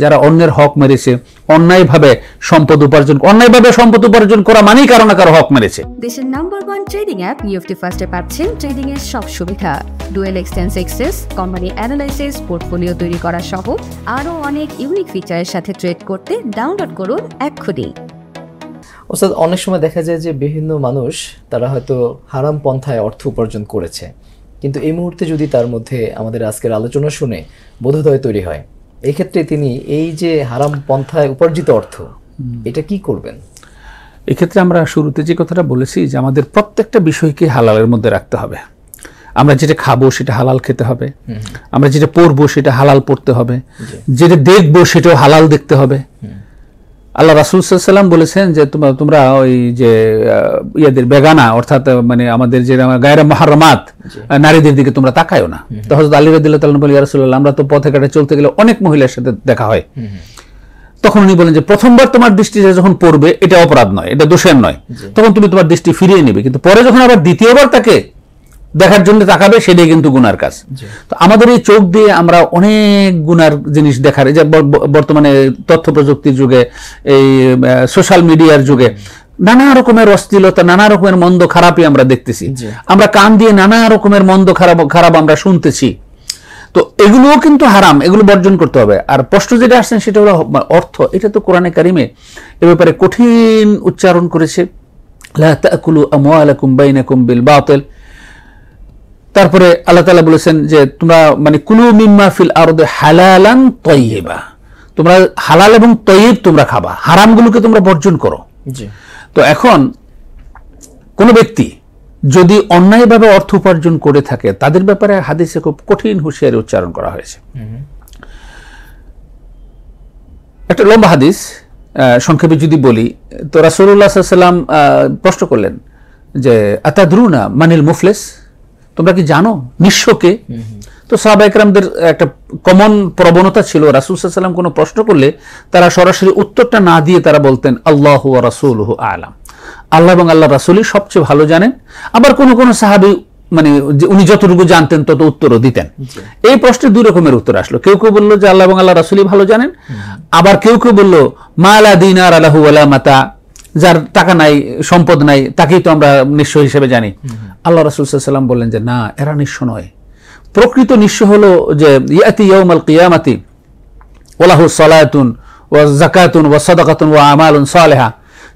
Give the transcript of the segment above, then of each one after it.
যারা অন্যের হক মেরেছে, অন্যায়ভাবে সম্পদ উপার্জন করা মানেই কারো না কারো হক মেরেছে। দেশের নাম্বার 1 ট্রেডিং অ্যাপ নিফটি ফার্স্টে পাচ্ছেন ট্রেডিং এর সব সুবিধা, dual exchange access, company analysis, portfolio তৈরি করা সহ আরো অনেক ইউনিক ফিচারের সাথে ট্রেড করতে ডাউনলোড করুন এক্ষুনি। ওস্তাদ, অনেক সময় দেখা যায় যে বিভিন্ন মানুষ তারা হয়তো হারাম পন্থায় অর্থ উপার্জন করেছে, কিন্তু এই মুহূর্তে যদি তার মধ্যে আমাদের আজকের আলোচনা শুনে বোধোদয় তৈরি হয়, এই ক্ষেত্রে তিনি এই যে হারাম পন্থায় উপার্জিত অর্থ এটা কি করবেন? এক্ষেত্রে আমরা শুরুতে যে কথাটা বলেছি যে আমাদের প্রত্যেকটা বিষয়কে হালালের মধ্যে রাখতে হবে। আমরা যেটা খাবো সেটা হালাল খেতে হবে, আমরা যেটা পড়বো সেটা হালাল পড়তে হবে, যেটা দেখবো সেটাও হালাল দেখতে হবে। আল্লাহ রাসূল সাল্লাল্লাহু আলাইহি ওয়াসাল্লাম বলেছেন যে তোমরা ওই যে ইয়াদের বেগানা অর্থাৎ মানে আমাদের যে গায়রা মুহাররামাত নারীদের দিকে তোমরা তাকায়ও না। তো হযরত আলী রাদিয়াল্লাহু তাআলা বলেন, ইয়া রাসূলুল্লাহ, আমরা তো পথে ঘাটে চলতে গেলে অনেক মহিলার সাথে দেখা হয়। তখন উনি বলেন যে প্রথমবার তোমার দৃষ্টি যখন পড়বে এটা অপরাধ নয়, এটা দোষের নয়, তখন তুমি তোমার দৃষ্টি ফিরিয়ে নেবে, কিন্তু পরে যখন আবার দ্বিতীয়বার তাকে দেখার জন্য তাকাবে সেটাই কিন্তু গুনার কাজ। তো আমাদের এই চোখ দিয়ে আমরা অনেক গুনার জিনিস দেখার, এই যে বর্তমানে তথ্য প্রযুক্তির যুগে, এই সোশ্যাল মিডিয়ার যুগে নানা রকমের অশ্লীলতা, নানা রকমের মন্দ খারাপই আমরা দেখতেছি। আমরা কান দিয়ে নানা রকমের মন্দ খারাপ আমরা শুনতেছি। তো এগুলোও কিন্তু হারাম, এগুলো বর্জন করতে হবে। আর প্রশ্ন যেটা আসছেন সেটা হলো অর্থ। এটা তো কোরআনে কারিমে এ ব্যাপারে কঠিন উচ্চারণ করেছে, লা তাকুলু আমওয়ালাকুম বাইনাকুম বিল বাতিল। তারপরে আল্লাহ তাআলা বলেছেন যে তোমরা মানে কুলু মিম্মা ফিল আরদি হালালান তাইয়্যিবা, তোমরা হালাল এবং তাইয়্যিব তোমরা খাবা, হারামগুলোকে তোমরা বর্জন করো। তো এখন কোন ব্যক্তি যদি অন্যায়ভাবে অর্থ উপার্জন করে থাকে তাদের ব্যাপারে হাদিসে খুব কঠিন হুঁশিয়ারি উচ্চারণ করা হয়েছে। একটা লম্বা হাদিস, সংক্ষেপে যদি বলি তো রাসূলুল্লাহ সাল্লাল্লাহু আলাইহি ওয়াসাল্লাম প্রশ্ন করলেন যে আতাদরুনা মানিল মুফলিস, তোমরা কি জানো নিঃস্বকে? তো সাহাবা ইকরামদের একটা কমন প্রবণতা ছিল, রাসূল সাল্লাল্লাহু আলাইহি ওয়াসাল্লাম কোনো প্রশ্ন করলে তারা সরাসরি উত্তরটা না দিয়ে তারা বলতেন আল্লাহু ওয়া রাসূলুহু আ'লাম, আল্লাহ এবং আল্লাহ রাসূলই সবচেয়ে ভালো জানেন। আবার কোন কোন সাহাবী মানে উনি যতটুকু জানতেন তত উত্তরও দিতেন। এই প্রশ্নে দুই রকমের উত্তর আসলো, কেউ কেউ বললো যে আল্লাহ এবং আল্লাহ রাসূলই ভালো জানেন, আবার কেউ কেউ বললো মা লা দিনার লাহু ওয়ালা মাতা, যার টাকা নাই সম্পদ নাই তাকেই তো আমরা নিঃস্ব হিসেবে জানি। আল্লাহ রাসূল সাল্লাল্লাহু আলাইহি ওয়াসাল্লাম বললেন যে না, এরা নিঃস্ব নয়। প্রকৃত নিঃস্ব হলো যে ইয়াতি ইয়াউমাল কিয়ামাতি ওয়া লাহু সালাতুন ওয়া যাকাতুন ওয়া সাদাকাতুন ওয়া আমালুন সালিহা,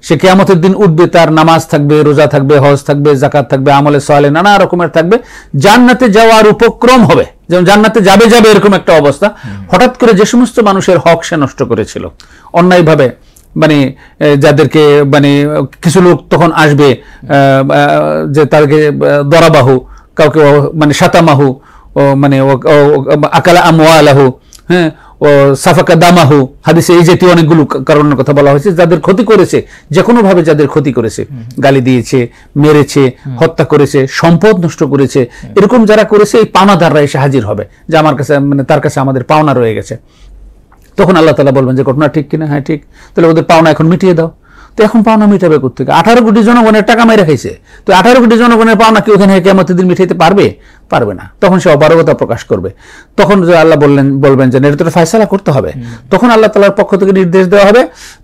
সে কিয়ামতের দিন উঠবে, তার নামাজ থাকবে, রোজা থাকবে, হজ থাকবে, যাকাত থাকবে, আমলে সালেহ নানা রকমের থাকবে, জান্নাতে যাওয়ার উপক্রম হবে, যেমন জান্নাতে যাবে এরকম একটা অবস্থা। হঠাৎ করে যে সমস্ত মানুষের হক সে নষ্ট করেছিল অন্যায়ভাবে, মানে যাদেরকে মানে কিছু লোক তখন আসবে যে তাদেরকে দরাবাহু, কাউকে মানে শাতামাহু, মানে আকালা আমওয়ালাহু, হ্যাঁ, ও সাফাকা দামাহু, হাদিসে এই জাতীয় অনেকগুলো কারণের কথা বলা হয়েছে। যাদের ক্ষতি করেছে, যে কোনো ভাবে যাদের ক্ষতি করেছে, গালি দিয়েছে, মেরেছে, হত্যা করেছে, সম্পদ নষ্ট করেছে, এরকম যারা করেছে এই পাওনাদাররা এসে হাজির হবে যে আমার কাছে মানে তার কাছে আমাদের পাওনা রয়ে গেছে। তখন আল্লাহ তাআলা বলবেন যে ঘটনা ঠিক কিনা? হ্যাঁ ঠিক, তাহলে ওদের পাওনা এখন মিটিয়ে দাও। তো এখন পাওনা মিটাবে কোথেকে? 18 কোটি জনগণের টাকা মেরে খাইছে, তো 18 কোটি জনগণের পাওনা কি ওখানে কিয়ামতের দিন মিটাইতে পারবে না। তখন সে অপারগতা প্রকাশ করবে। তখন যে আল্লাহ বলবেন যে এটা তো ফয়সালা করতে হবে। তখন আল্লাহ তাআলার পক্ষ থেকে নির্দেশ দেওয়া হবে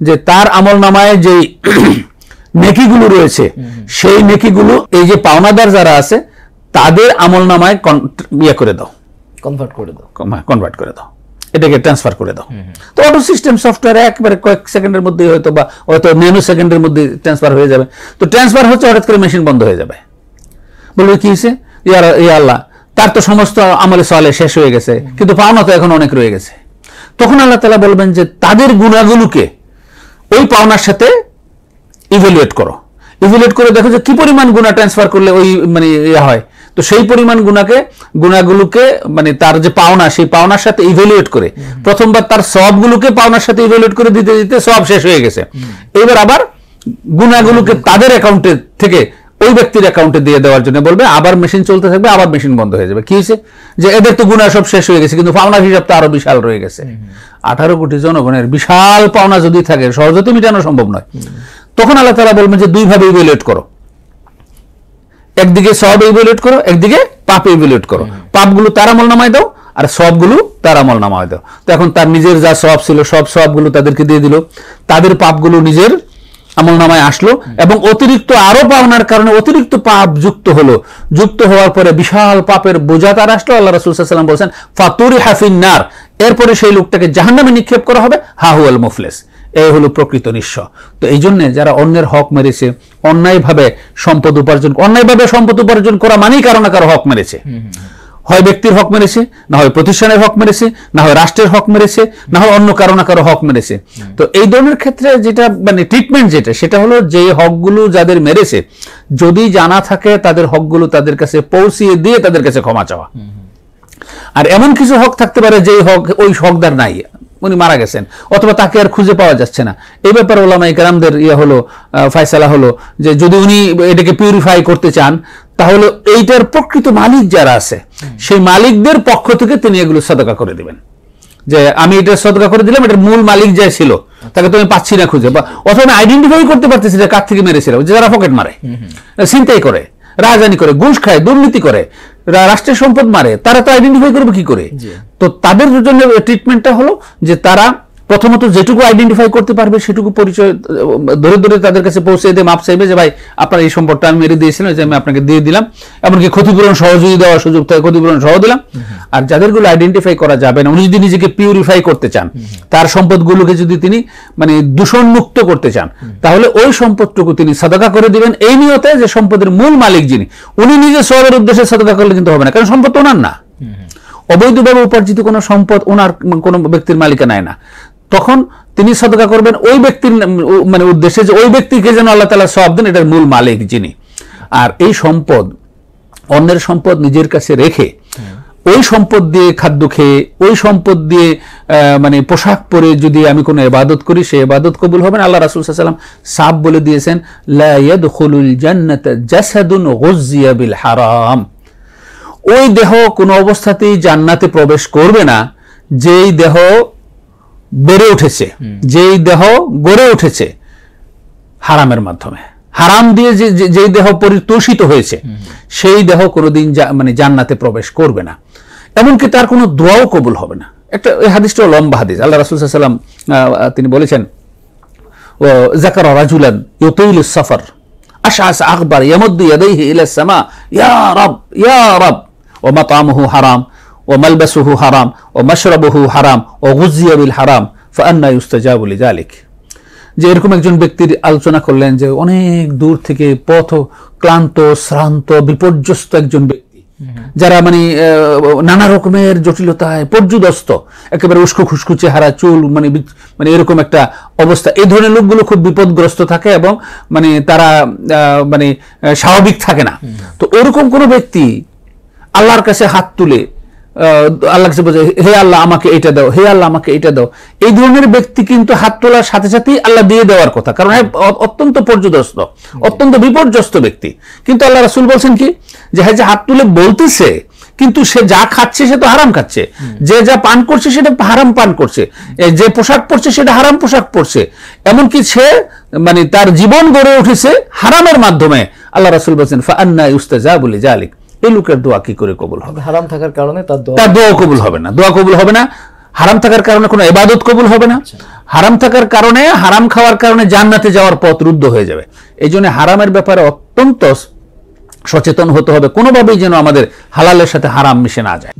যে তার আমলনামায় যেই নেকিগুলো রয়েছে সেই নেকিগুলো এই যে পাওনাদার যারা আছে তাদের আমলনামায় করে দাও, কনভার্ট করে দাও, এটাকে ট্রান্সফার করে দাও। তো অটো সিস্টেম সফটওয়্যার একবারে কয়েক সেকেন্ডের মধ্যে হয়তো ন্যানো সেকেন্ডের মধ্যে ট্রান্সফার হয়ে যাবে। তো ট্রান্সফার হচ্ছে, হঠাৎ করে মেশিন বন্ধ হয়ে যাবে, বলবে কি হয়েছে? ইয়া আল্লাহ, তার তো সমস্ত আমলে সালেহ শেষ হয়ে গেছে, কিন্তু পাওনা তো এখন অনেক রয়ে গেছে। তখন আল্লাহ তাআলা বলবেন যে তাদের গুনাহগুলোকে ওই পাওনার সাথে ইভ্যালুয়েট করে দেখো যে কি পরিমাণ গুনাহ ট্রান্সফার করলে ওই মানে ইয়া হয়। তো সেই পরিমাণ গুনাহগুলোকে মানে তার যে পাওনা, সেই পাওনার সাথে ইভ্যালুয়েট করে, প্রথমবার তার সওয়াবগুলোকে পাওনার সাথে ইভ্যালুয়েট করে দিতে দিতে সওয়াব শেষ হয়ে গেছে। এবার আবার গুনাহগুলোকে তাদের অ্যাকাউন্টে থেকে ওই ব্যক্তির অ্যাকাউন্টে দিয়ে দেওয়ার জন্য বলবে, আবার মেশিন চলতে থাকবে, আবার মেশিন বন্ধ হয়ে যাবে। কি হয়েছে? যে এদের তো গুনাহ সব শেষ হয়ে গেছে, কিন্তু পাওনার হিসাবটা আরো বিশাল রয়ে গেছে। 18 কোটি জনগণের বিশাল পাওনা যদি থাকে সহজে মেটানো সম্ভব নয়। তখন আল্লাহ তাআলা বলবেন যে দুই ভাবে ইভ্যালুয়েট করো, একদিকে সওয়াব ইভ্যালুয়েট করো, একদিকে পাপ ইভ্যালুয়েট করো। পাপগুলো তার আমলনামায় দাও, আর সবগুলো তার আমল নামা হয়তো। তো এখন তার নিজের যা সব ছিল সব সবগুলো তাদেরকে দিয়ে দিল, তাদের পাপগুলো নিজের আমল নামায় আসলো, এবং অতিরিক্ত আরো পাওনার কারণে অতিরিক্ত পাপ যুক্ত হলো। যুক্ত হওয়ার পরে বিশাল পাপের বোঝা তার আসলো। আল্লাহ রাসূল সাল্লাল্লাহু আলাইহি ওয়াসাল্লাম বলেছেন ফাতুরি হাফিন নার, এরপরে সেই লোকটাকে জাহান্নামে নিক্ষেপ করা হবে। হাহুয়াল মুফলিস, এই হলো প্রকৃত নিঃস্ব। তো এই জন্য যারা অন্যের হক মেরেছে, অন্যায়ভাবে সম্পদ উপার্জন করা মানেই কারো না কারো হক মেরেছে। হয় ব্যক্তির হক মেরেছে, না হয় প্রতিষ্ঠানের হক মেরেছে, না হয় রাষ্ট্রের হক মেরেছে, না হয় অন্য কারো না কারো হক মেরেছে। তো এই ধরনের ক্ষেত্রে যেটা মানে ট্রিটমেন্ট যেটা, সেটা হলো যে হকগুলো যাদের মেরেছে যদি জানা থাকে তাদের হকগুলো তাদের কাছে পৌঁছিয়ে দিয়ে তাদের কাছে ক্ষমা চাওয়া। আর এমন কিছু হক থাকতে পারে যে হক ওই হকদার নাই, উনি মারা গেছেন অথবা তাকে আর খুঁজে পাওয়া যাচ্ছে না। এই ব্যাপারে ওলামায়ে কেরামদের হলো ফয়সালা হলো যে যদি উনি এটাকে পিউরিফাই করতে চান তাহলে এইটার প্রকৃত মালিক যারা আছে সেই মালিকদের পক্ষ থেকে তিনি এগুলো সদকা করে দিবেন। যে আমি এটা সদকা করে দিলাম, এটার মূল মালিক যে ছিল তাকে তো আমি পাচ্ছি না খুঁজে, বা অথবা আমি আইডেন্টিফাই করতে পারতেছি যে কার থেকে মেরেছিল। যারা পকেট মারে, ছিনতাই করে, রাজধানী করে, ঘুষ খায়, দুর্নীতি করে, রাষ্ট্রের সম্পদ মারে, তারা তো আইডেন্টিফাই করবে কি করে? তো তাদের জন্য ট্রিটমেন্টটা হলো যে তারা প্রথমত যেটুকু আইডেন্টিফাই করতে পারবে সেটুকু পরিচয় ধরে ধরে তাদের কাছে পৌঁছে দিয়ে মাপ চাইবে যে ভাই আপনার এই সম্পদটা আমি মেরে দিয়েছিলাম, যে আমি আপনাকে দিয়ে দিলাম, এমনকি ক্ষতিপূরণ সহযোগী দেওয়ার সুযোগ থাকে ক্ষতিপূরণ সহ দিলাম। আর যাদেরগুলো আইডেন্টিফাই করা যাবে না, উনি যদি নিজেকে পিউরিফাই করতে চান, তার সম্পদগুলোকে যদি তিনি মানে দূষণ মুক্ত করতে চান, তাহলে ওই সম্পদটুকু তিনি সাদাকা করে দিবেন এই নিয়তে যে সম্পদের মূল মালিক যিনি, উনি নিজে সওয়াবের উদ্দেশ্যে সাদাকা করলে কিন্তু হবে না, কারণ সম্পদ তো ওনার না। অবৈধভাবে উপার্জিত কোনো সম্পদ ওনার কোনো ব্যক্তির মালিকানায় না। তখন তিনি সাদকা করবেন ওই ব্যক্তির মানে উদ্দেশ্যে যে ওই ব্যক্তিকে যেন আল্লাহ তাআলা সওয়াব দেন, এটার মূল মালিক যিনি। আর এই সম্পদ, অন্যের সম্পদ নিজের কাছে রেখে ওই সম্পদ দিয়ে খাদ্য খেয়ে, ওই সম্পদ দিয়ে মানে পোশাক পরে যদি আমি কোনো ইবাদত করি, সেই ইবাদত কবুল হবে না। আল্লাহ রাসূল সাল্লাল্লাহু আলাইহি ওয়াসাল্লাম সাফ বলে দিয়েছেন, লা ইয়াদখুলুল জান্নাতা জাসাদুন গুযিয়া বিল হারাম। ওই দেহ কোনো অবস্থাতেই জান্নাতে প্রবেশ করবে না যেই দেহ বেড়ে উঠেছে, যেই দেহ গড়ে উঠেছে হারামের মাধ্যমে, হারাম দিয়ে যেই দেহ পরিতোষিত হয়েছে সেই দেহ কোনোদিন মানে জান্নাতে প্রবেশ করবে না, এমনকি তার কোনো দোয়াও কবুল হবে না। একটা এই হাদিসটা লম্বা হাদিস। আল্লাহ রাসূল সাল্লাল্লাহু আলাইহি ওয়াসাল্লাম তিনি বলেছেন, ও যাকারা রাজুলান ইউতিলুস সাফার আশআস আকবার ইয়ামুদ্দু ইয়াদাইহি ইলাস সামা ইয়া রাব ওয়া মাতামুহু হারাম ওয়া মালবাসুহু হারাম ওয়া মাশরাবুহু হারাম ওয়া গুযিয়া বিল হারাম ফাআন্না ইউস্তাজাবু লিযালিক। যে এরকম একজন ব্যক্তির আলোচনা করলেন যে অনেক দূর থেকে পথ ক্লান্ত, শ্রান্ত, বিপর্যস্ত একজন ব্যক্তি, যারা মানে নানা রকমের জটিলতায় পর্যুদস্ত, একেবারে উস্কো খুস্কো চেহারা, চুল মানে এরকম একটা অবস্থা। এই ধরনের লোকগুলো খুব বিপদগ্রস্ত থাকে এবং মানে তারা মানে স্বাভাবিক থাকে না। তো ওরকম কোনো ব্যক্তি আল্লাহর কাছে হাত তুলে আল্লাহর কাছে বলে, হে আল্লাহ আমাকে এটা দাও, হে আল্লাহ আমাকে এটা দাও, এই ধরনের ব্যক্তি কিন্তু হাত তোলার সাথে সাথেই আল্লাহ দিয়ে দেওয়ার কথা, কারণ অত্যন্ত পর্যুদস্ত, অত্যন্ত বিপর্যস্ত ব্যক্তি। কিন্তু আল্লাহ রাসূল বলছেন কি, যে হ্যাঁ, যে হাত তুলে বলতেছে কিন্তু সে যা খাচ্ছে সে তো হারাম খাচ্ছে, যে যা পান করছে সেটা হারাম পান করছে, যে পোশাক পরছে সেটা হারাম পোশাক পরছে, এমনকি সে মানে তার জীবন গড়ে উঠেছে হারামের মাধ্যমে। আল্লাহ রাসূল বলছেন ফাআন্না ইউস্তাজাবু লিযালিক। এই লোকের দোয়া কি করে কবুল হবে? হারাম থাকার কারণে তার দোয়া কবুল হবে না, দোয়া কবুল হবে না। হারাম থাকার কারণে কোনো ইবাদত কবুল হবে না। হারাম থাকার কারণে, হারাম খাওয়ার কারণে জান্নাতে যাওয়ার পথ রুদ্ধ হয়ে যাবে। এই জন্য হারামের ব্যাপারে অত্যন্ত সচেতন হতে হবে, কোনোভাবেই যেন আমাদের হালালের সাথে হারাম মিশে না যায়।